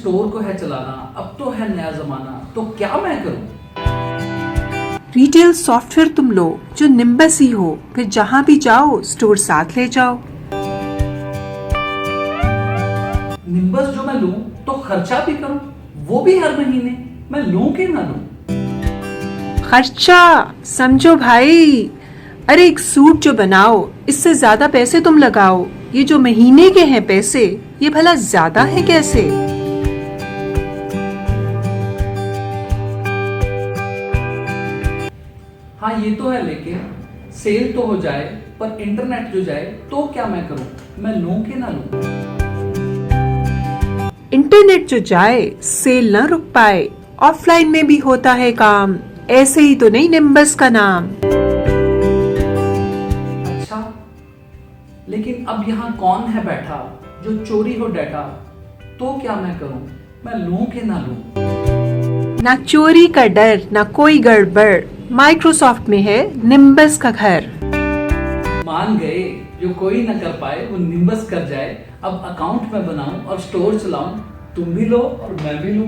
Store को है चलाना, अब तो है नया जमाना, तो क्या मैं करूं? रिटेल सॉफ्टवेयर तुम लो जो निम्बस ही हो, फिर जहाँ भी जाओ स्टोर साथ ले जाओ। निम्बस जो मैं लूं तो खर्चा भी करूं, वो भी हर महीने। मैं लूं कि ना लूं? खर्चा समझो भाई। अरे एक सूट जो बनाओ, इससे ज्यादा पैसे तुम लगाओ, ये जो महीने के हैं पैसे, ये भला ज्यादा है कैसे? हाँ ये तो है, लेकिन सेल तो हो जाए पर इंटरनेट जो जाए तो क्या मैं करूं? मैं लूं कि ना लूं? इंटरनेट जो जाए सेल न रुक पाए, ऑफलाइन में भी होता है काम, ऐसे ही तो नहीं निम्बस का नाम। अच्छा, लेकिन अब यहाँ कौन है बैठा जो चोरी हो डाटा? तो क्या मैं करूं? मैं लूं कि ना लूं? ना चोरी का डर ना कोई गड़बड़, माइक्रोसॉफ्ट में है निम्बस का घर। मान गए, जो कोई न कर पाए वो निम्बस कर जाए। अब अकाउंट में बनाऊं और स्टोर चलाऊं, तुम भी लो और मैं भी लूं।